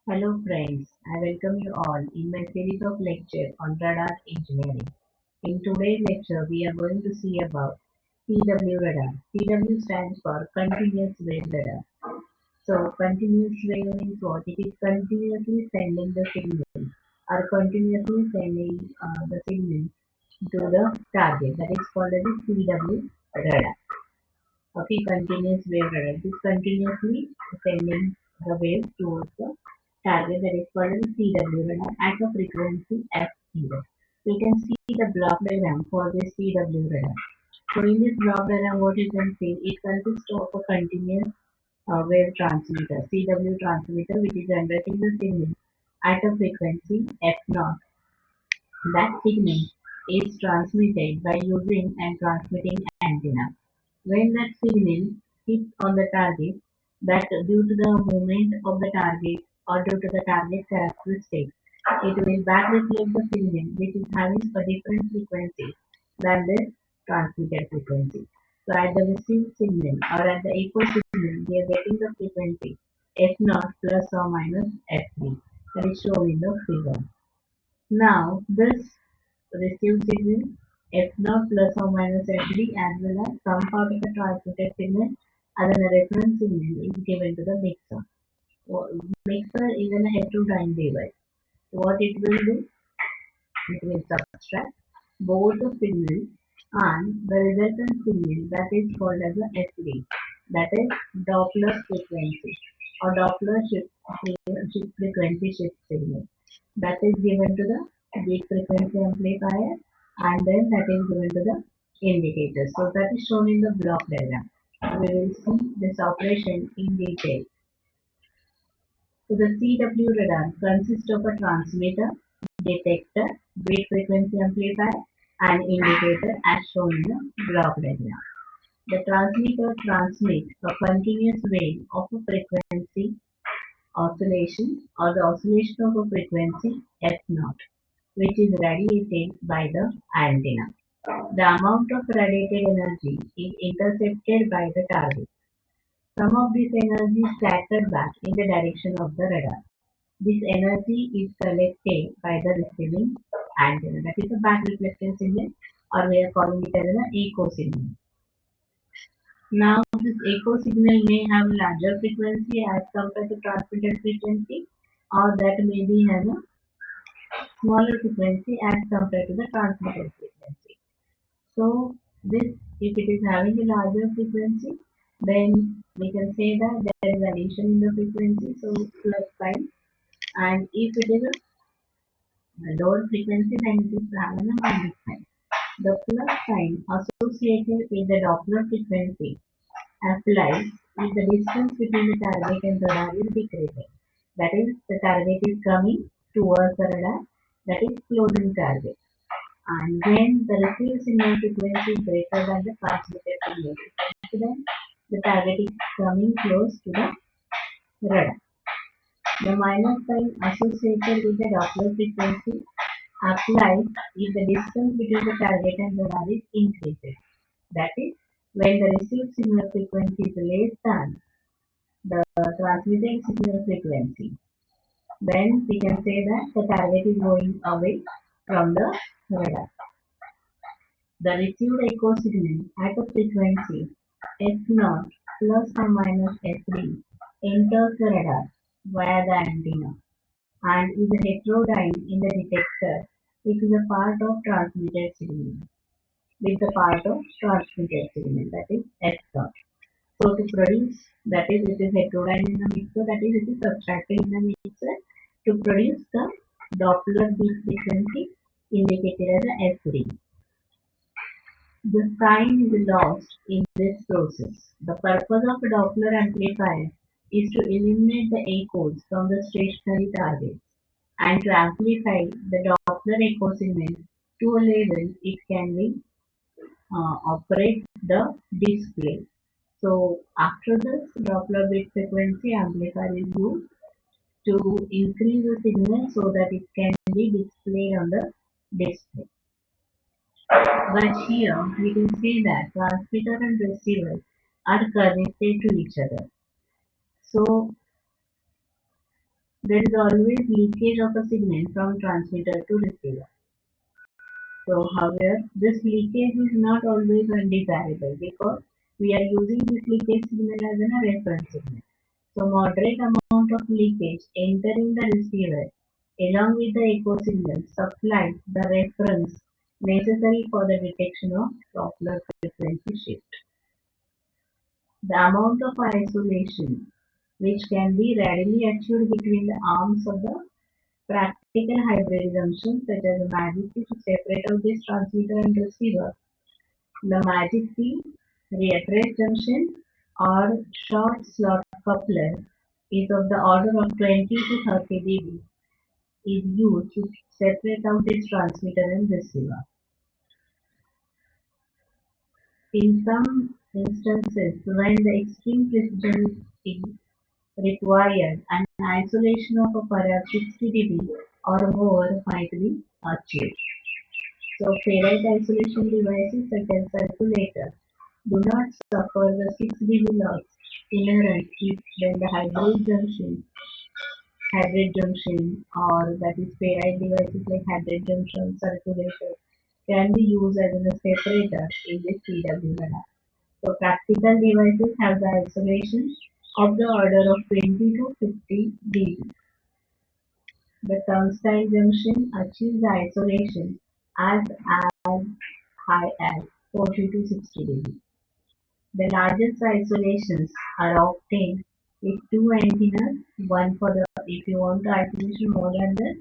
Hello friends, I welcome you all in my series of lecture on radar engineering. In today's lecture, we are going to see about CW radar. CW stands for Continuous Wave Radar. So, continuous wave means what? It is continuously sending the signal or continuously sending the signal to the target. That is called as the CW radar. Okay, continuous wave radar. It is continuously sending the wave towards the target that is called as CW radar at a frequency f0. You can see the block diagram for this CW radar. So in this block diagram, what you can see, it consists of a continuous wave transmitter, CW transmitter, which is generating the signal at a frequency f0. That signal is transmitted by using and transmitting antenna. When that signal hits on the target, that due to the movement of the target or due to the target characteristics, it will back reflect the signal which is having a different frequency than the transmitted frequency. So at the received signal or at the echo signal, we are getting the frequency f0 plus or minus f3 that is shown in the figure. Now, this received signal f0 plus or minus f3 as well as some part of the transmitted signal as a reference signal is given to the mixer. Mixer is a heterodyne device. What it will do, it will subtract both the signals and the resultant signal that is called as a SD, that is Doppler frequency or Doppler shift frequency shift signal that is given to the big frequency amplifier and then that is given to the indicator. So that is shown in the block diagram. We will see this operation in detail. So the CW radar consists of a transmitter, detector, bit frequency amplifier and indicator as shown in the block diagram. The transmitter transmits a continuous wave of a frequency oscillation or the oscillation of a frequency f0, which is radiated by the antenna. The amount of radiated energy is intercepted by the target. Some of this energy is scattered back in the direction of the radar. This energy is collected by the receiving antenna. That is a back reflecting signal, or we are calling it as an echo signal. Now, this echo signal may have larger frequency as compared to transmitted frequency, or that may be have a smaller frequency as compared to the transmitted frequency. So, this if it is having a larger frequency, then we can say that there is addition in the frequency, so plus sign. And if it is a lower frequency, then it is having a minus sign. The plus sign associated with the Doppler frequency applies if the distance between the target and radar is decreasing. That is, the target is coming towards the radar, that is closing target. And when the received signal frequency is greater than the transmitted signal frequency, then the target is coming close to the radar. The minus sign associated with the Doppler frequency applies if the distance between the target and radar is increases. That is, when the received signal frequency is less than the transmitted signal frequency, then we can say that the target is going away from the radar. The received echo signal at a frequency f0 plus or minus f3 enters the radar via the antenna and is heterodyne in the detector, which is a part of transmitted signal with the part of transmitted signal, that is f0. So to produce, that is it is heterodyne in the mixer, that is it is subtracted in the mixer to produce the Doppler beat frequency indicated as a f3. The sign is lost in this process. The purpose of a Doppler amplifier is to eliminate the echoes from the stationary targets and to amplify the Doppler echo signal to a level it can be operate the display. So after this, Doppler bit frequency amplifier is used to increase the signal so that it can be displayed on the display. But here we can say that transmitter and receiver are connected to each other. So there is always leakage of a signal from transmitter to receiver. So, however, this leakage is not always undesirable because we are using this leakage signal as a reference signal. So, moderate amount of leakage entering the receiver along with the echo signal supplies the reference necessary for the detection of Doppler frequency shift. The amount of isolation which can be readily achieved between the arms of the practical hybrid junction such as the magic key to separate out this transmitter and receiver. The magic key, retrace junction or short slot coupler is of the order of 20 to 30 dB is used to separate out its transmitter and receiver. In some instances, when the extreme precision is required, an isolation of a perhaps 60 dB or more might be achieved. So, ferrite isolation devices such as circulators do not suffer the 6 dB loss inherent if when the hybrid junction or that is ferrite devices like hybrid junction circulators can be used as a separator in this PW radar. So practical devices have the isolation of the order of 20 to 50 dB. The tungsten junction achieves the isolation as high as 40 to 60 dB. The largest isolations are obtained with two antennas, one for the, if you want the isolation more than this,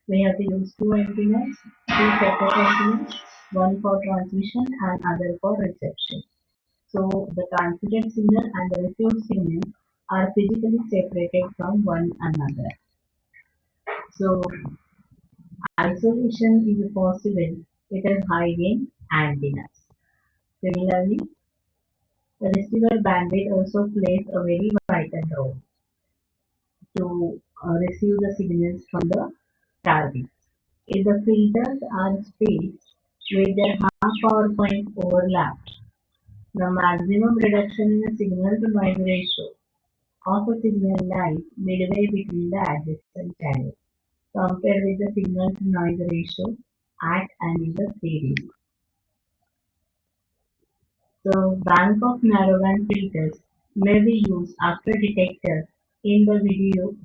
we have to use two antennas, two separate antennas, one for transmission and other for reception. So the transmitted signal and the received signal are physically separated from one another. So isolation is possible with a high gain antennas. Similarly, the receiver bandwidth also plays a very vital role to receive the signals from the target. If the filters are spaced with their half power point overlapped, the maximum reduction in the signal to noise ratio of a signal lies midway between the adjacent channels compared with the signal to noise ratio at and in the series. So bank of narrowband filters may be used after detector in the video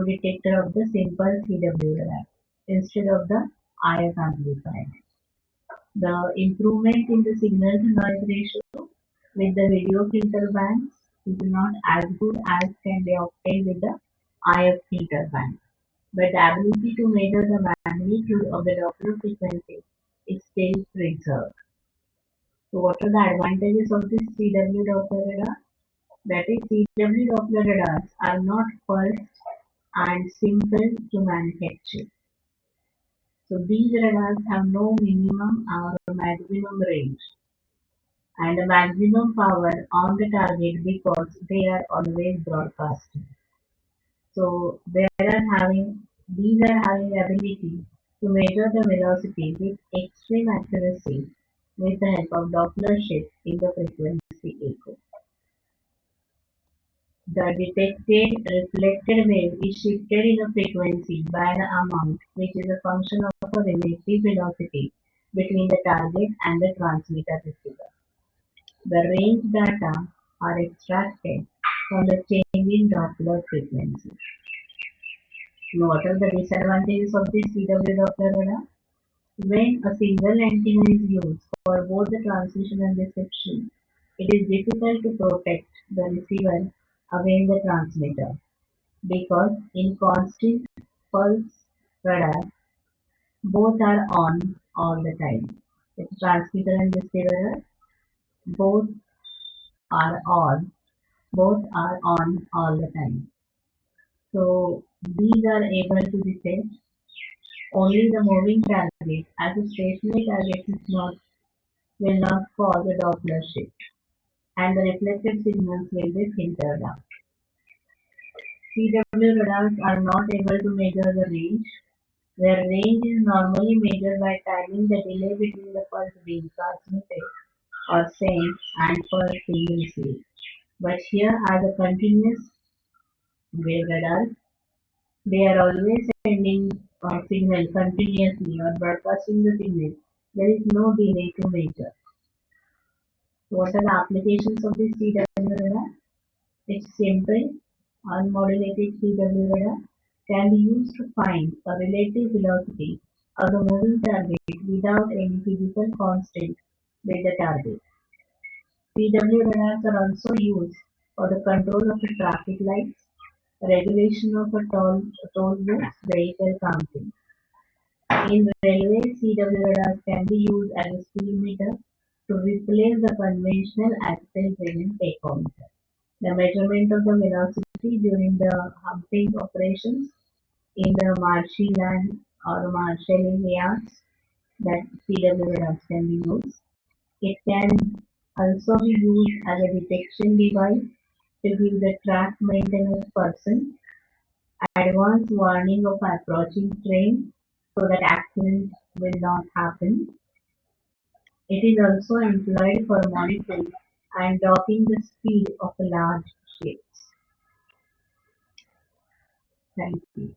detector of the simple CW radar instead of the IF amplifier. The improvement in the signal to noise ratio with the video filter bands is not as good as can be obtained with the IF filter band, but the ability to measure the magnitude of the Doppler frequency is still preserved. So what are the advantages of this CW Doppler radar? That is, CW Doppler radars are not pulsed and simple to manufacture. So these radars have no minimum or maximum range and a maximum power on the target because they are always broadcasting. So these are having ability to measure the velocity with extreme accuracy with the help of Doppler shift in the frequency echo. The detected reflected wave is shifted in a frequency by an amount which is a function of a relative velocity between the target and the transmitter receiver. The range data are extracted from the change in Doppler frequency. Now, what are the disadvantages of this CW Doppler radar? When a single antenna is used for both the transmission and reception, it is difficult to protect the receiver against the transmitter because in constant pulse radar, both are on all the time. The transmitter and receiver both are on, both are on all the time. So these are able to detect only the moving target as a stationary target will not cause a Doppler shift and the reflected signals will be filtered out. CW radars are not able to measure the range, where range is normally measured by timing the delay between the pulse being transmitted or sent and pulse being received. But here as a continuous Wave radars, they are always sending a signal continuously or broadcasting the signal. There is no delay to measure. What are the applications of this CW radar? It's simple. Unmodulated CW radar can be used to find a relative velocity of the moving target without any physical constant with the target. CW radars are also used for the control of the traffic lights, regulation of a toll booths, vehicle counting. In railways, CW radars can be used as a speedometer to replace the conventional axle-driven tachometer. The measurement of the velocity during the humping operations in the marshy land or marshalling yards that CW radars can be used. It can also be used as a detection device to give the track maintenance person advance warning of approaching train so that accidents will not happen. It is also employed for monitoring and docking the speed of large ships. Thank you.